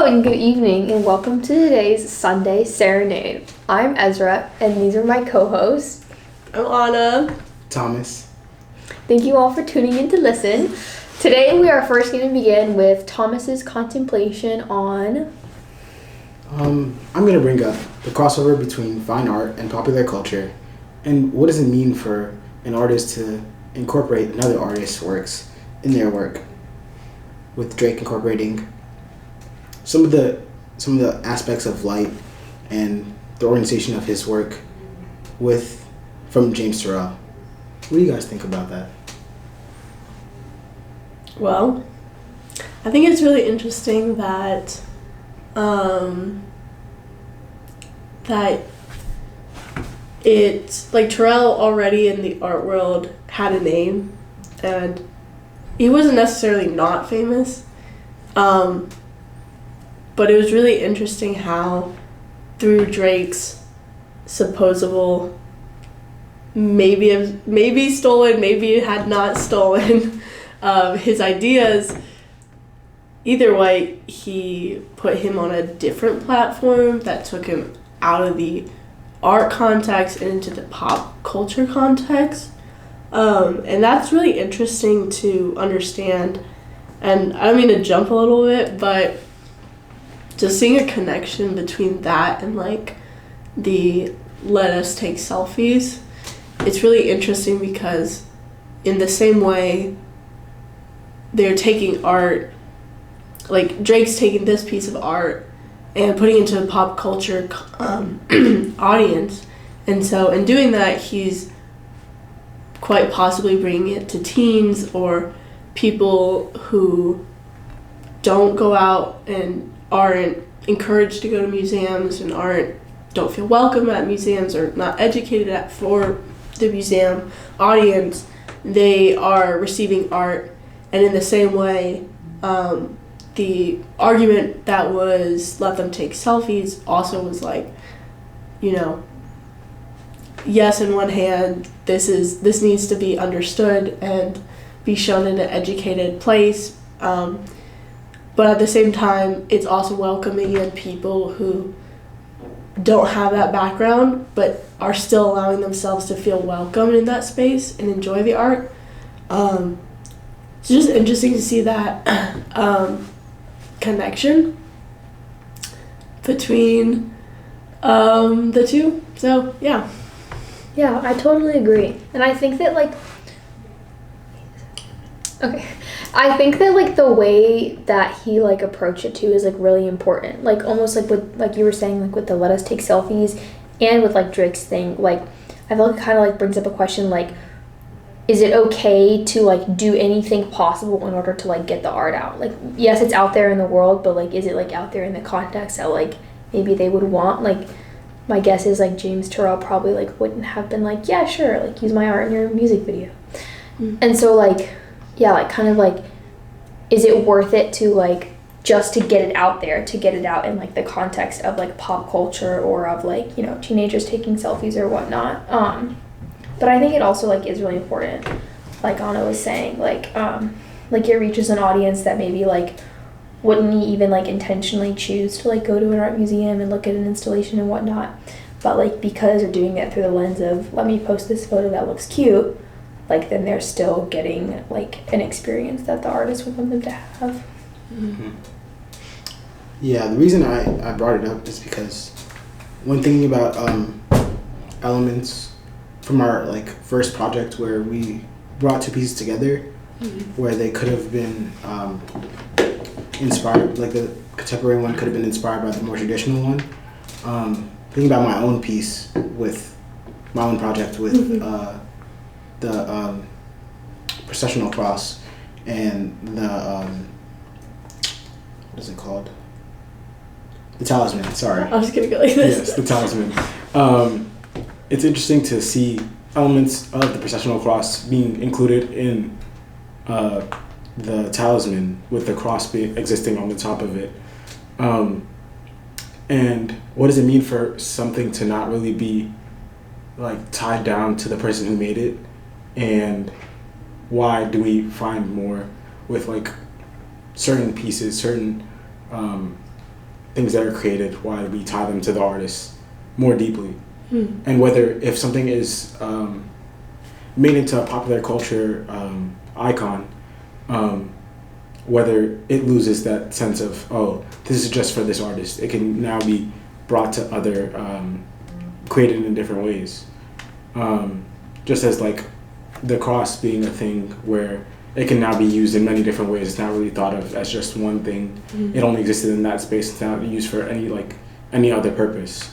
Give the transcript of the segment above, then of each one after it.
and good evening, and welcome to today's Sunday Serenade. I'm Ezra, and these are my co-hosts. I'm Anna. Thomas. Thank you all for tuning in to listen. Today we are first going to begin with Thomas's contemplation on... I'm going to bring up the crossover between fine art and popular culture, and what does it mean for an artist to incorporate another artist's works in their work, with Drake incorporating some of the aspects of light and the organization of his work from James Turrell. What do you guys think about that? Well, I think it's really interesting that it's like Turrell already in the art world had a name, and he wasn't necessarily not famous. But it was really interesting how through Drake's supposable maybe stolen, maybe had not stolen his ideas, either way, he put him on a different platform that took him out of the art context and into the pop culture context. And that's really interesting to understand. And I don't mean to jump a little bit, but just seeing a connection between that and like the let us take selfies, it's really interesting because in the same way they're taking art, like Drake's taking this piece of art and putting it into a pop culture audience, and so in doing that he's quite possibly bringing it to teens or people who don't go out and aren't encouraged to go to museums and don't feel welcome at museums or not educated for the museum audience. They are receiving art, and in the same way, the argument that was let them take selfies also was like, yes, in one hand, this needs to be understood and be shown in an educated place. But at the same time, it's also welcoming in people who don't have that background, but are still allowing themselves to feel welcome in that space and enjoy the art. It's just interesting to see that connection between the two. So, yeah. Yeah, I totally agree. And I think that, I think that, the way that he, approached it, too, is, really important. Almost, with you were saying, with the let us take selfies and with, Drake's thing, I feel like it kind of, brings up a question, is it okay to, do anything possible in order to, get the art out? Yes, it's out there in the world, but, is it, out there in the context that, maybe they would want? My guess is, James Turrell probably, wouldn't have been yeah, sure, use my art in your music video. Mm-hmm. And so, yeah, is it worth it to, just to get it out there, to get it out in, the context of, pop culture or of, teenagers taking selfies or whatnot. But I think it also, is really important, like Anna was saying, it reaches an audience that maybe, wouldn't even, intentionally choose to, go to an art museum and look at an installation and whatnot. But, because they're doing it through the lens of, let me post this photo that looks cute, then they're still getting, an experience that the artist would want them to have. Mm-hmm. Yeah, the reason I brought it up is because when thinking about elements from our, first project where we brought two pieces together, mm-hmm. where they could have been inspired, the contemporary one could have been inspired by the more traditional one. Thinking about my own piece with my own project with mm-hmm. The processional cross and the what is it called? The talisman. Sorry, I was gonna go like this. Yes, the talisman. It's interesting to see elements of the processional cross being included in the talisman, with the cross existing on the top of it. And what does it mean for something to not really be tied down to the person who made it? And why do we find more with certain pieces, certain things that are created, why we tie them to the artist more deeply. Hmm. And whether if something is made into a popular culture icon, whether it loses that sense of, oh, this is just for this artist. It can now be brought to other, created in different ways. Just as like the cross being a thing where it can now be used in many different ways. It's not really thought of as just one thing. Mm-hmm. It only existed in that space. It's not used for any other purpose.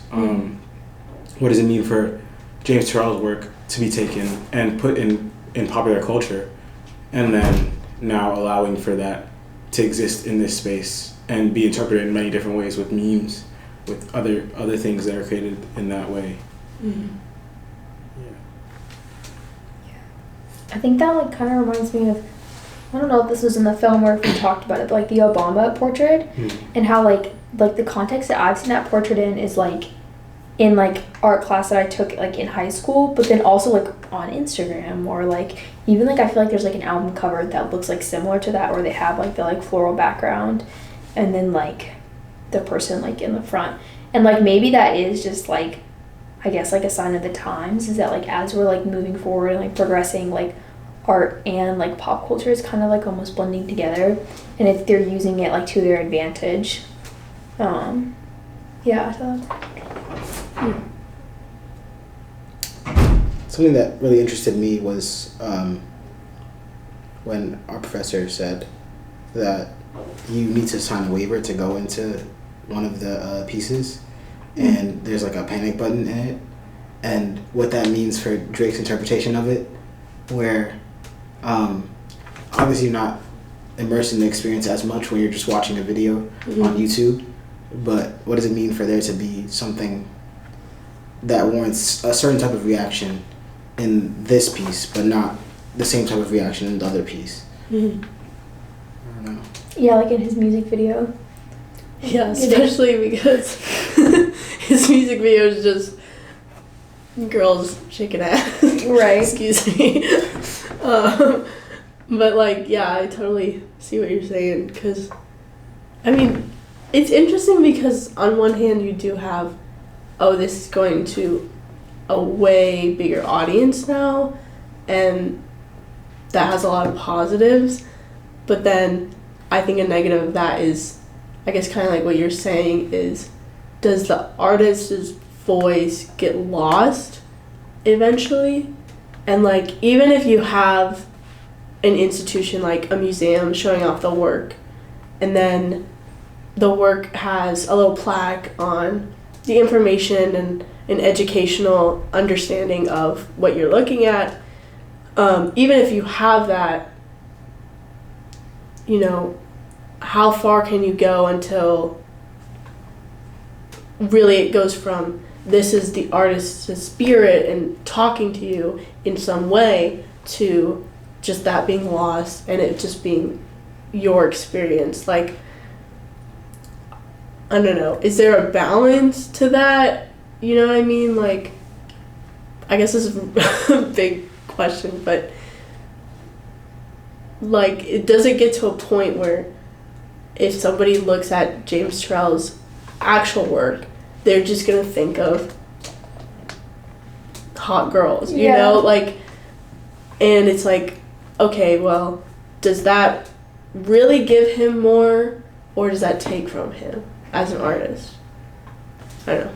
What does it mean for James Turrell's work to be taken and put in popular culture, and then now allowing for that to exist in this space and be interpreted in many different ways with memes, with other things that are created in that way. Mm-hmm. I think that like kind of reminds me of, I don't know if this was in the film or if we talked about it, but like the Obama portrait, and how like the context that I've seen that portrait in is like in like art class that I took like in high school, but then also like on Instagram, or like even like I feel like there's like an album cover that looks like similar to that, where they have like the like floral background and then like the person like in the front, and like maybe that is just like, I guess like a sign of the times, is that like as we're like moving forward and like progressing, like art and like pop culture is kind of like almost blending together, and if they're using it like to their advantage. Something that really interested me was when our professor said that you need to sign a waiver to go into one of the pieces, and there's like a panic button in it, and what that means for Drake's interpretation of it, where obviously you're not immersed in the experience as much when you're just watching a video on YouTube, but what does it mean for there to be something that warrants a certain type of reaction in this piece, but not the same type of reaction in the other piece? I don't know. Yeah, like in his music video. Yeah, especially because his music video is just girls shaking ass. Right. Excuse me. But like, yeah, I totally see what you're saying, because I mean, it's interesting because on one hand you do have, oh, this is going to a way bigger audience now, and that has a lot of positives, but then I think a negative of that is, I guess kind of like what you're saying is, does the artist's voice get lost eventually? And like, even if you have an institution like a museum showing off the work, and then the work has a little plaque on the information and an educational understanding of what you're looking at, even if you have that, you know, how far can you go until really it goes from this is the artist's spirit and talking to you in some way to just that being lost and it just being your experience? Like, I don't know, is there a balance to that? You know what I mean? Like, I guess this is a big question, but like, does it get to a point where if somebody looks at James Turrell's actual work, they're just gonna think of hot girls, you know? Like, and it's like, okay, well, does that really give him more, or does that take from him as an artist? I don't know.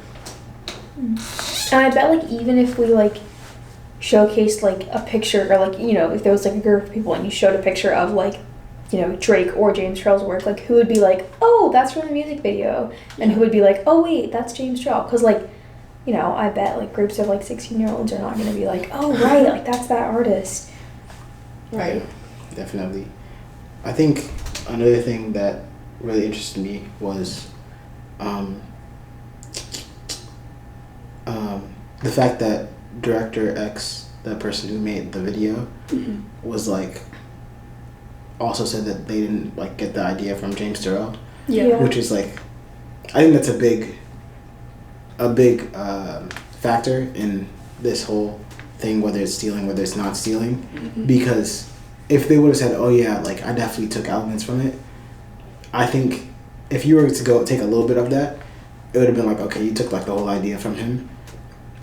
And I bet like even if we like showcased like a picture, or like, you know, if there was like a group of people and you showed a picture of like, you know, Drake or James Turrell's work, like who would be like, oh, that's from the music video, and who would be like, oh wait, that's James Turrell? Because like, you know, I bet like groups of like 16-year-olds are not going to be like, oh right, like that's that artist. Right. Definitely. I think another thing that really interested me was the fact that Director X, the person who made the video, was like, also said that they didn't like get the idea from James Turrell. Yeah. Which is like, I think that's a big factor in this whole thing, whether it's stealing, whether it's not stealing, because if they would have said, oh yeah, like I definitely took elements from it, I think if you were to go take a little bit of that, it would have been like, okay, you took like the whole idea from him.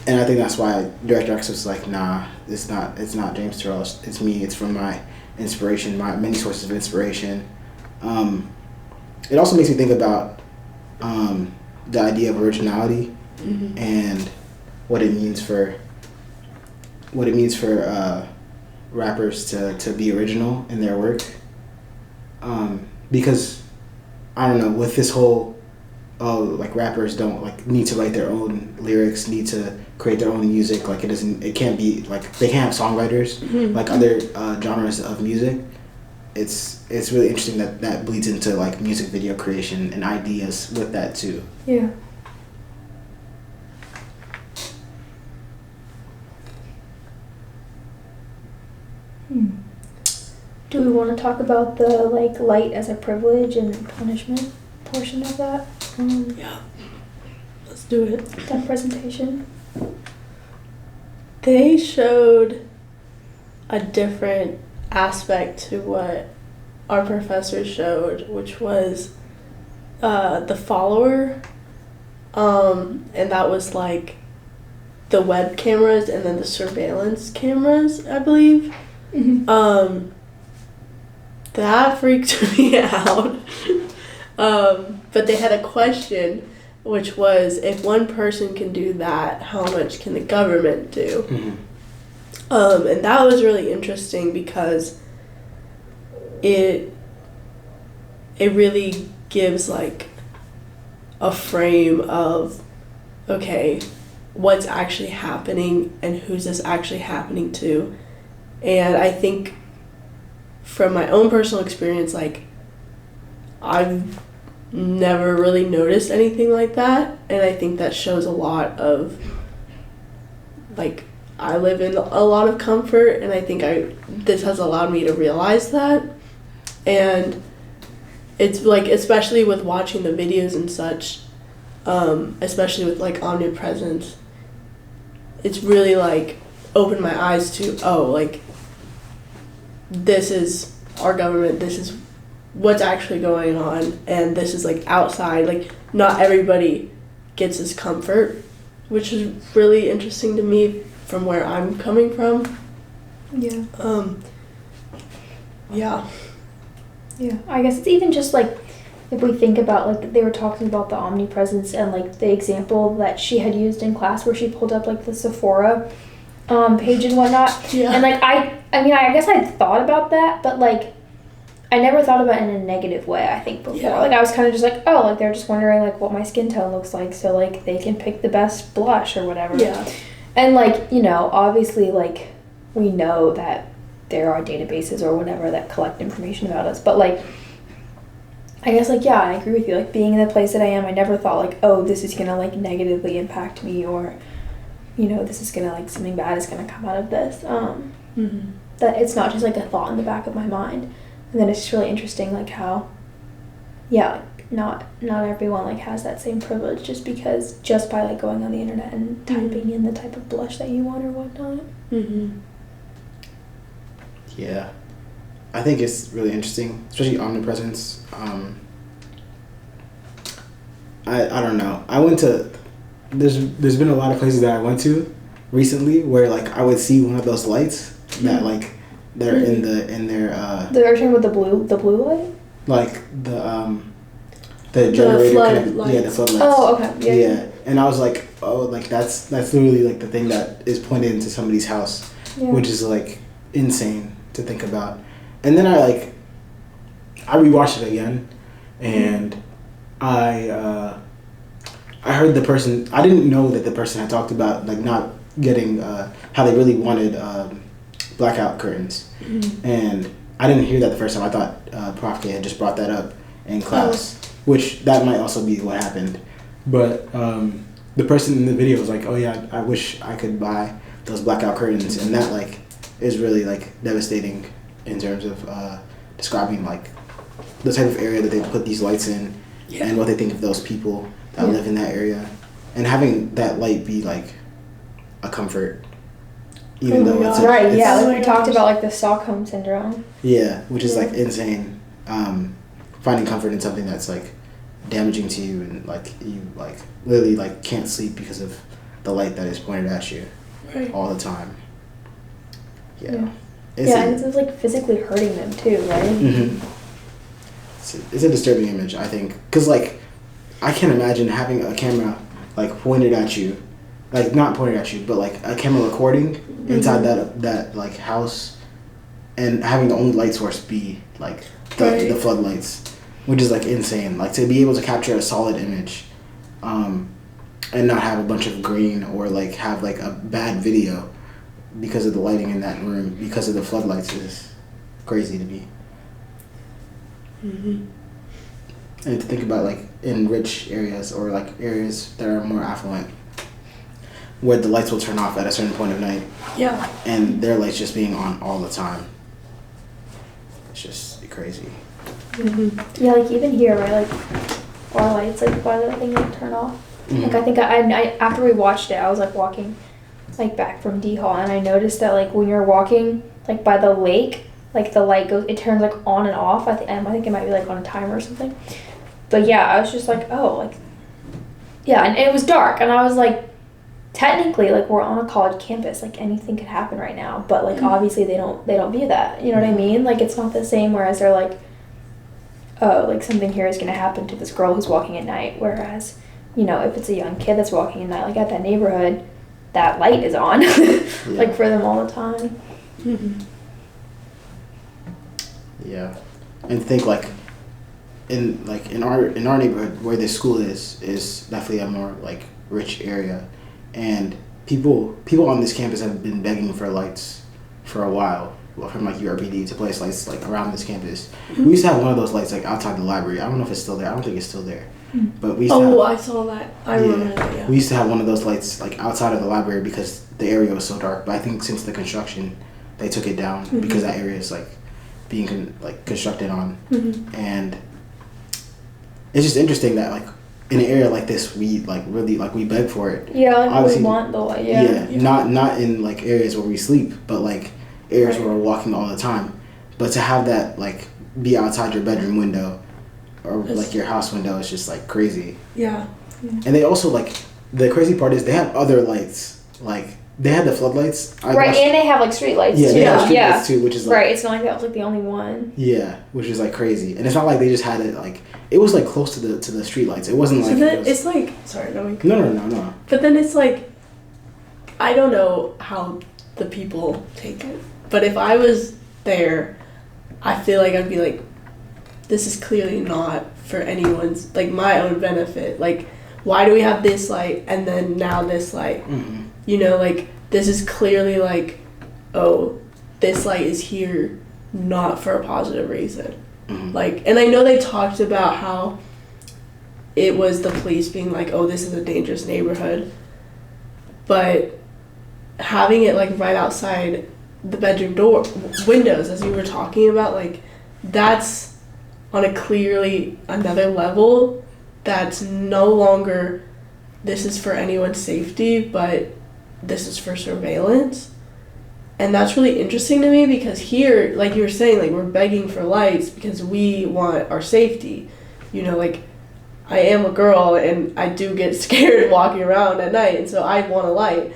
And I think that's why Director X was like, nah, it's not James Turrell, it's me, it's from my inspiration, my many sources of inspiration. It also makes me think about the idea of originality and what it means for rappers to be original in their work. Because I don't know, with this whole like rappers don't like need to write their own lyrics, need to create their own music, like it can't be like they can't have songwriters like other genres of music. It's really interesting that bleeds into like music video creation and ideas with that too. Yeah. Do we want to talk about the like light as a privilege and punishment portion of that? Yeah. Let's do it. That presentation. They showed a different aspect to what our professor showed, which was the follower, and that was like the web cameras and then the surveillance cameras, I believe. That freaked me out. But they had a question, which was, if one person can do that, how much can the government do? And that was really interesting because it really gives like a frame of, okay, what's actually happening and who's this actually happening to. And I think from my own personal experience, like, I've never really noticed anything like that, and I think that shows a lot of, like, I live in a lot of comfort, and I think this has allowed me to realize that. And it's like, especially with watching the videos and such, especially with like Omnipresence, it's really like opened my eyes to, oh, like, this is our government, this is what's actually going on, and this is like outside, like not everybody gets this comfort, which is really interesting to me from where I'm coming from. Yeah. Yeah. I guess it's even just like, if we think about, like, they were talking about the omnipresence and like the example that she had used in class where she pulled up like the Sephora page and whatnot. Yeah. And like I mean, I guess I'd thought about that, but like I never thought about it in a negative way, I think, before. Yeah. Like, I was kind of just like, oh, like, they're just wondering, like, what my skin tone looks like, so, like, they can pick the best blush or whatever. Yeah. And, like, you know, obviously, like, we know that there are databases or whatever that collect information about us. But, like, I guess, like, yeah, I agree with you. Like, being in the place that I am, I never thought, like, oh, this is going to, like, negatively impact me, or, you know, this is going to, like, something bad is going to come out of this. That it's not just, like, a thought in the back of my mind. And then it's just really interesting, like, how, yeah, like, not everyone, like, has that same privilege just by, like, going on the internet and typing in the type of blush that you want or whatnot. Yeah. I think it's really interesting, especially Omnipresence. I don't know. I went to, there's been a lot of places that I went to recently where, like, I would see one of those lights that, like, they're in their The version with the blue light? like the generator flood lights. Yeah, the floodlights. Oh, okay. Yeah. And I was like, oh, like that's literally like the thing that is pointed into somebody's house, which is like insane to think about. And then I rewatched it again, and I heard the person. I didn't know that the person had talked about like not getting how they really wanted blackout curtains, and I didn't hear that the first time. I thought Prof K had just brought that up in class, which that might also be what happened. But the person in the video was like, "Oh yeah, I wish I could buy those blackout curtains," and that like is really like devastating in terms of describing like the type of area that they put these lights in and what they think of those people that live in that area, and having that light be like a comfort. Even though it's right, it's, yeah, like we talked about like the Stockholm syndrome. Yeah, which is like insane. Finding comfort in something that's like damaging to you, and like you like literally like can't sleep because of the light that is pointed at you all the time. Yeah. And it's like physically hurting them too, right? Mm-hmm. It's a disturbing image, I think, because like I can't imagine having a camera like pointed at you, like not pointed at you, but like a camera recording inside that like house, and having the only light source be like the floodlights, which is like insane. Like to be able to capture a solid image, and not have a bunch of green or like have like a bad video because of the lighting in that room because of the floodlights is crazy to me. Mm-hmm. And to think about like in rich areas or like areas that are more affluent, where the lights will turn off at a certain point of night. Yeah. And their lights just being on all the time. It's just crazy. Mm-hmm. Yeah, like even here, right? Like our lights, like why the thing would turn off. Mm-hmm. Like I think I after we watched it, I was like walking, like back from D Hall, and I noticed that like when you're walking like by the lake, like the light goes, it turns like on and off. I think it might be like on a timer or something. But yeah, I was just like, oh, like, yeah, and it was dark, and I was like, technically, like we're on a college campus, like anything could happen right now. But like obviously they don't view that. You know what I mean? Like it's not the same. Whereas they're like, oh, like something here is gonna happen to this girl who's walking at night. Whereas, you know, if it's a young kid that's walking at night, like at that neighborhood, that light is on, like for them all the time. Mm-hmm. Yeah, and think like in our neighborhood where this school is definitely a more like rich area, and people on this campus have been begging for lights for a while. Well, from like URPD to place lights like around this campus. We used to have one of those lights like outside the library. I don't know if it's still there. I don't think it's still there. But we used to have, I saw that. I remember that. Yeah. We used to have one of those lights like outside of the library because the area was so dark. But I think since the construction, they took it down because that area is like being constructed on, and it's just interesting that like in an area like this we like really like we beg for it. Yeah, like obviously, we want the light. Yeah. Not in like areas where we sleep, but like areas where we're walking all the time. But to have that like be outside your bedroom window or like your house window is just like crazy. Yeah. And they also like the crazy part is they have other lights. Like they had the floodlights. And they have like street lights too. They have street lights too, which is like, right. It's not like that was like the only one. Yeah, which is like crazy, and it's not like they just had it like it was like close to the street lights. It wasn't like so then it's like sorry, no. But then it's like I don't know how the people take it, but if I was there, I feel like I'd be like, this is clearly not for anyone's like my own benefit. Like, why do we have this light and then now this light? You know, like this is clearly like, oh, this light is here not for a positive reason. Like, and I know they talked about how it was the police being like, oh, this is a dangerous neighborhood, but having it like right outside the bedroom door windows, as you were talking about, like that's on a clearly another level. That's no longer this is for anyone's safety, but this is for surveillance. And that's really interesting to me because here, like you were saying, like we're begging for lights because we want our safety. You know, like I am a girl and I do get scared walking around at night, and so I want a light.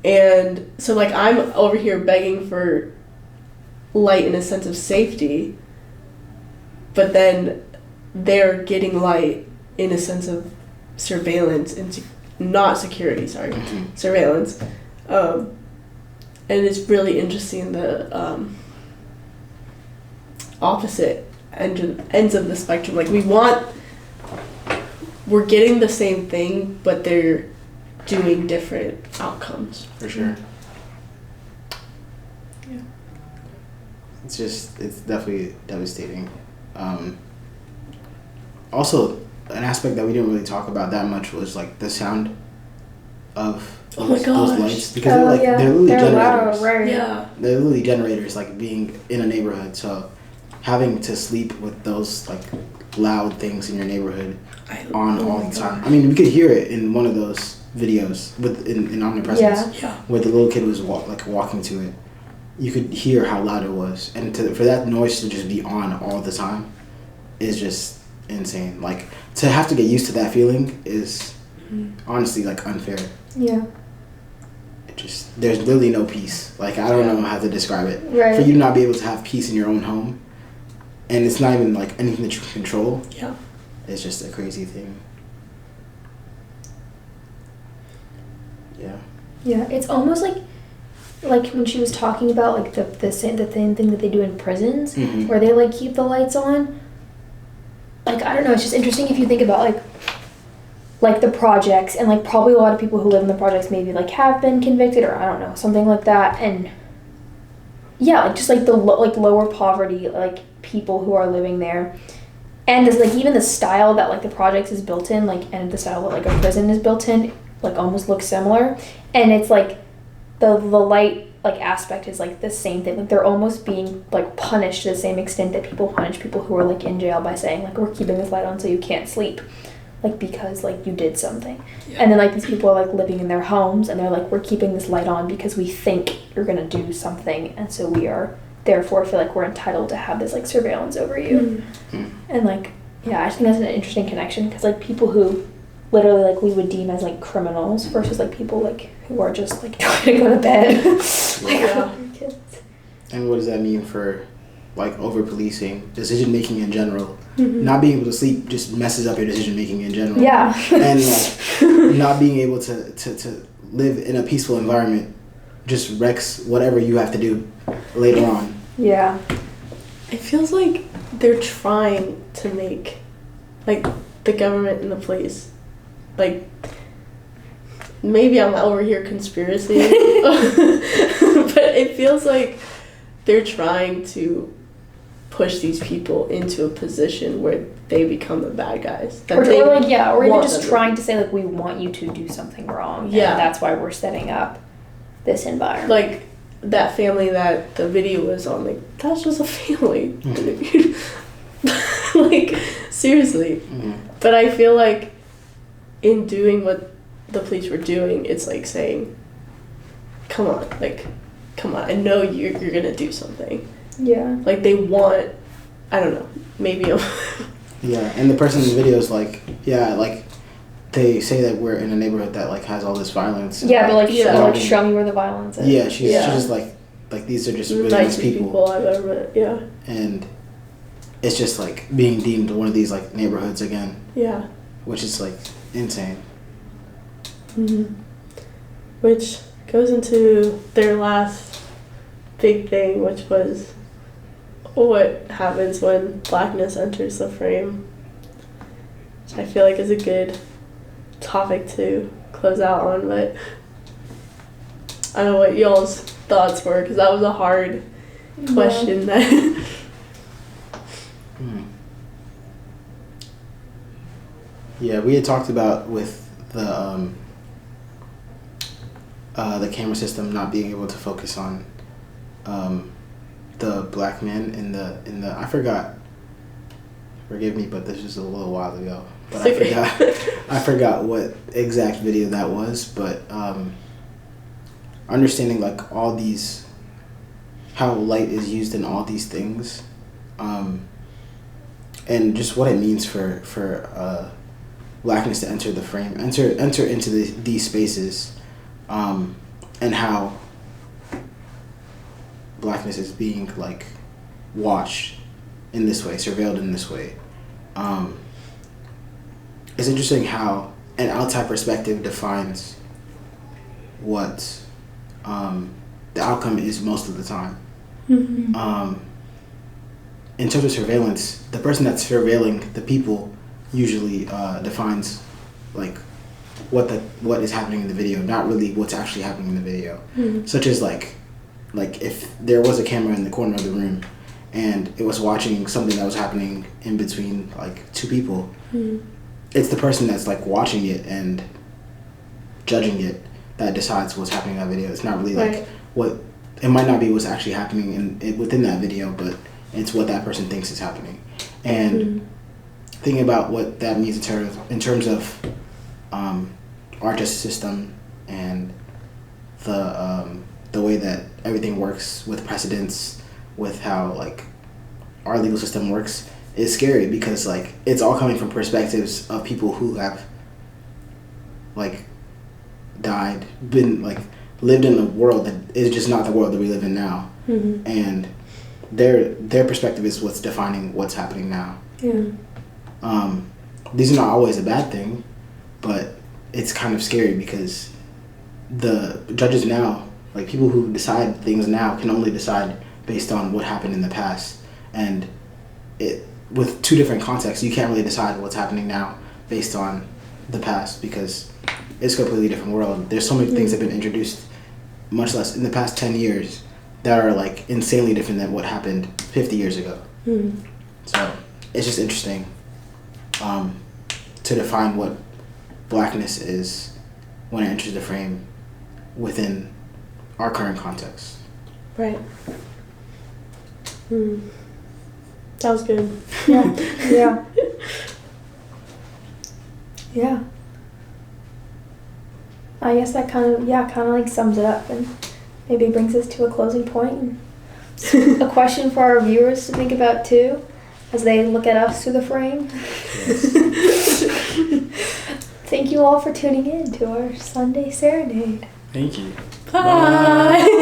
And so like I'm over here begging for light in a sense of safety, but then they're getting light in a sense of surveillance and not security, surveillance. And it's really interesting the opposite ends of the spectrum. Like we're getting the same thing, but they're doing different outcomes. For sure. Yeah. It's definitely devastating. Also, an aspect that we didn't really talk about that much was like the sound of those lights, because they're literally generators. Loud, right? Yeah. They're literally generators, like being in a neighborhood. So having to sleep with those like loud things in your neighborhood on all the time. I mean, we could hear it in one of those videos in Omnipresence, where the little kid was walking to it. You could hear how loud it was, and for that noise to just be on all the time is just insane. Like, to have to get used to that feeling is honestly like unfair. Yeah. There's literally no peace. Like, I don't know how to describe it. Right. For you to not be able to have peace in your own home, and it's not even like anything that you can control. Yeah. It's just a crazy thing. Yeah. Yeah, it's almost like when she was talking about like the same thing that they do in prisons, Mm-hmm. where they like keep the lights on. Like, I don't know, it's just interesting if you think about like the projects, and like probably a lot of people who live in the projects maybe like have been convicted, or I don't know, something like that. And yeah, like just like the lower poverty like people who are living there, and this, like even the style that like the projects is built in, like, and the style that like a prison is built in, like almost looks similar. And it's like the light like aspect is like the same thing. Like, they're almost being like punished to the same extent that people punish people who are like in jail by saying like, we're keeping this light on so you can't sleep, like because like you did something. Yeah. And then like these people are like living in their homes, and they're like, we're keeping this light on because we think you're gonna do something, and so we are therefore feel like we're entitled to have this like surveillance over you. And like, yeah, I think that's an interesting connection, because like people who literally like we would deem as like criminals versus like people like who are just like trying to go to bed. Like, Yeah. kids. And what does that mean for like over policing, decision making in general? Mm-hmm. Not being able to sleep just messes up your decision making in general. Yeah. And like not being able to live in a peaceful environment just wrecks whatever you have to do later on. Yeah. It feels like they're trying to make, like, the government and the police, like, maybe I'm over here conspiracy, but it feels like they're trying to push these people into a position where they become the bad guys. That Or they like, yeah, or even want just them to trying to say like, we want you to do something wrong. Yeah. And that's why we're setting up this environment. Like, that family that the video was on, like, that's just a family. Like, seriously. Mm-hmm. But I feel like in doing what the police were doing, it's like saying, come on, I know you're gonna do something. Yeah. Like, they want, I don't know, maybe Yeah, and the person in the video is like, yeah, like they say that we're in a neighborhood that like has all this violence. Yeah, but like, Yeah. like show me where the violence is. Yeah, she's Yeah. just like these are just really nice nicest people. I've ever met. Yeah. And it's just like being deemed one of these like neighborhoods again, Yeah. which is like insane. Mm-hmm. Which goes into their last big thing, which was what happens when blackness enters the frame. Which I feel like is a good topic to close out on, but I don't know what y'all's thoughts were, because that was a hard question. That Yeah, we had talked about with the camera system not being able to focus on the black man in the I forgot. Forgive me, but this was a little while ago. But I forgot what exact video that was. But understanding like all these, how light is used in all these things, and just what it means for blackness to enter the frame, enter into these spaces, and how blackness is being like watched in this way, surveilled in this way. It's interesting how an outside perspective defines what the outcome is most of the time. Mm-hmm. In terms of surveillance, the person that's surveilling the people usually defines like what is happening in the video, not really what's actually happening in the video. Mm-hmm. Such as like if there was a camera in the corner of the room and it was watching something that was happening in between like two people, Mm-hmm. it's the person that's like watching it and judging it that decides what's happening in that video. It's not really like Right. it might not be what's actually happening within that video, but it's what that person thinks is happening. And thinking about what that means in terms of our justice system and the way that everything works with precedents, with how like our legal system works, is scary because like it's all coming from perspectives of people who have like died, been like lived in a world that is just not the world that we live in now, and their perspective is what's defining what's happening now. These are not always a bad thing, but it's kind of scary because the judges now, like people who decide things now, can only decide based on what happened in the past, and it with two different contexts, you can't really decide what's happening now based on the past because it's a completely different world. There's so many things that have been introduced, much less in the past 10 years, that are like insanely different than what happened 50 years ago. So it's just interesting to define what blackness is when it enters the frame within our current context. Right. That was good. Yeah. Yeah. I guess that kind of like sums it up and maybe brings us to a closing point. And a question for our viewers to think about too, as they look at us through the frame. Yes. Thank you all for tuning in to our Sunday Serenade. Thank you. Bye.